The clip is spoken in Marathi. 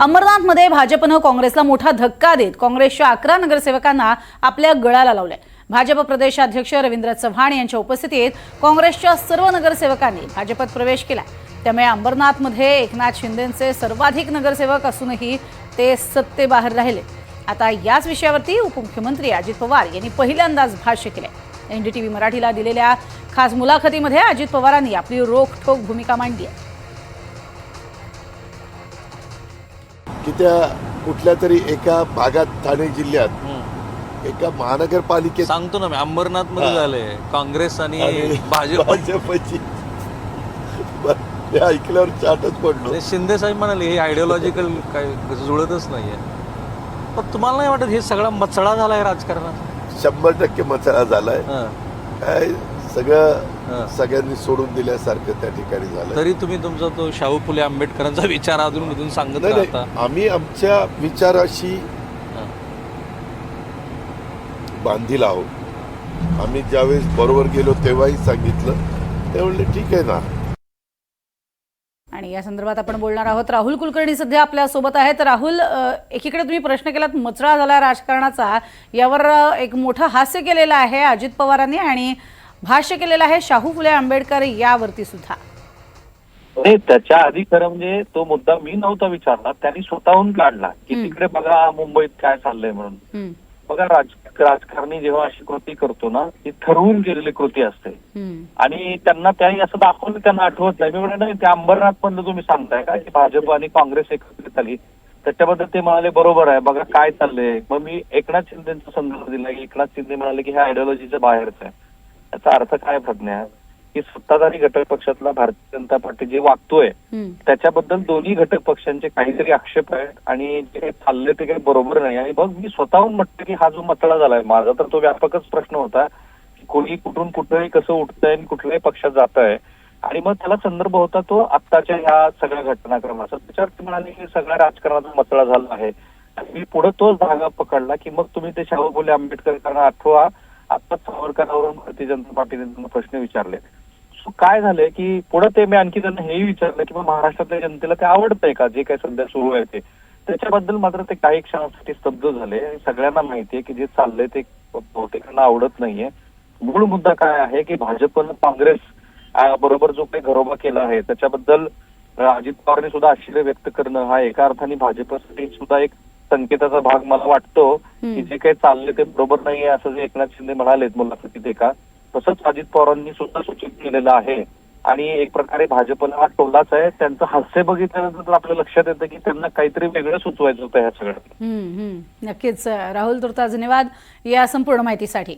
अंबरनाथमध्ये भाजपनं काँग्रेसला मोठा धक्का देत काँग्रेसच्या 11 नगरसेवकांना आपल्या गळाला लावलंय। भाजप प्रदेशाध्यक्ष रवींद्र चव्हाण यांच्या उपस्थितीत काँग्रेसच्या सर्व नगरसेवकांनी भाजपत प्रवेश केला। त्यामुळे अंबरनाथमध्ये एकनाथ शिंदेंचे सर्वाधिक नगरसेवक असूनही ते सत्तेबाहेर राहिले। आता याच विषयावरती उपमुख्यमंत्री अजित पवार यांनी पहिल्यांदाच भाष्य केले। एनडीटीव्ही मराठीला दिलेल्या खास मुलाखतीमध्ये अजित पवारांनी आपली रोखठोक भूमिका मांडली आहे। की त्या कुठल्या तरी एका भागात ठाणे जिल्ह्यात एका महानगरपालिकेत सांगतो ना मी, अंबरनाथ मध्ये झालंय काँग्रेस आणि भाजपची ऐकल्यावर चाटच पडलो। शिंदे साहेब म्हणाले हे आयडिओलॉजिकल काय जुळतच नाहीये। पण तुम्हाला नाही वाटत हे सगळा मचळा झालाय राजकारणात? 100% मचळा झालाय। काय सगळं सगळ्यांनी सोडून दिल्यासारखं त्या ठिकाणी झालं। तरी तुम्ही तुमचा तो शाहू फुले आंबेडकरांचा विचार अधून सांगत राहता। आम्ही आमच्या विचाराशी बांधील आहोत। आम्ही ज्यावेळेस बरोबर गेलो तेव्हाही सांगितलं, ते म्हणले ठीक आहे ना। आणि या संदर्भात आपण बोलणार आहोत। राहुल कुलकर्णी सध्या आपल्या सोबत आहेत। राहुल, एकीकडे तुम्ही प्रश्न केलात मचळा झाला राजकारणाचा, यावर एक मोठं हास्य केलेलं आहे अजित पवारांनी आणि भाष्य केलेलं आहे शाहू फुले आंबेडकर यावरती सुद्धा। नाही, त्याच्या आधी खरं म्हणजे तो मुद्दा मी नव्हता विचारला, त्यांनी स्वतःहून काढला की तिकडे बघा मुंबईत काय चाललंय म्हणून। बघा राजकारणी जेव्हा अशी कृती करतो ना, ती ठरवून केलेली कृती असते आणि त्यांना त्याही असं दाखवलं त्यांना आठवत नाही। मी म्हणलं नाही, त्या अंबरनाथ मधलं तुम्ही सांगताय का की भाजप आणि काँग्रेस एकत्रित आली, त्याच्याबद्दल ते म्हणाले बरोबर आहे, बघा काय चाललंय। मग मी एकनाथ शिंदेचा संदर्भ दिला की एकनाथ शिंदे म्हणाले की हे आयडिओलॉजीच्या बाहेरच आहे। याचा अर्थ काय प्रज्ञा, की सत्ताधारी घटक पक्षातला भारतीय जनता पार्टी जे वागतोय त्याच्याबद्दल दोन्ही घटक पक्षांचे काहीतरी आक्षेप आहेत आणि जे काही चाललंय ते काही बरोबर नाही। आणि मग मी स्वतःहून म्हटलं की हा जो मथळा झालाय माझा, तर तो व्यापकच प्रश्न होता की कोणी कुठून कुठेही कसं उठतंय आणि कुठल्याही पक्षात जात आहे। आणि मग त्याला संदर्भ होता तो आत्ताच्या ह्या सगळ्या घटनाक्रमाचा। त्याच्यावर ते म्हणाले की सगळ्या राजकारणाचा मथळा झाला आहे। आणि मी पुढे तोच धागा पकडला की मग तुम्ही ते शाहू फुले आंबेडकरांना आठवा, आता सावरकरांवरून भारतीय जनता पार्टीने त्यांना प्रश्न विचारले। काय झालंय की पुढे ते मी आणखी त्यांना हेही विचारलं की मग महाराष्ट्रातल्या जनतेला ते आवडतंय का जे काही सध्या सुरू आहे ते। त्याच्याबद्दल मात्र ते काही क्षणासाठी स्तब्ध झाले। सगळ्यांना माहितीये की जे चाललंय ते बहुतेकांना आवडत नाहीये। मूळ मुद्दा काय आहे की भाजपनं काँग्रेस बरोबर जो काही घरोबा केला आहे त्याच्याबद्दल अजित पवारांनी सुद्धा आश्चर्य व्यक्त करणं हा एका अर्थाने भाजपसाठी सुद्धा एक संकेताचा भाग मला वाटतो की जे काही चाललंय ते बरोबर नाहीये असं जे एकनाथ शिंदे म्हणालेत मुलाखतीत एका, तसंच अजित पवारांनी सुद्धा सूचित केलेलं आहे। आणि एक प्रकारे भाजपला हा टोलाच आहे। त्यांचं हास्य बघितल्यानंतर आपल्या लक्षात येतं की त्यांना काहीतरी वेगळं सुचवायचं होतं ह्या सगळ्यात। नक्कीच राहुल, तुर्तास धन्यवाद या संपूर्ण माहितीसाठी।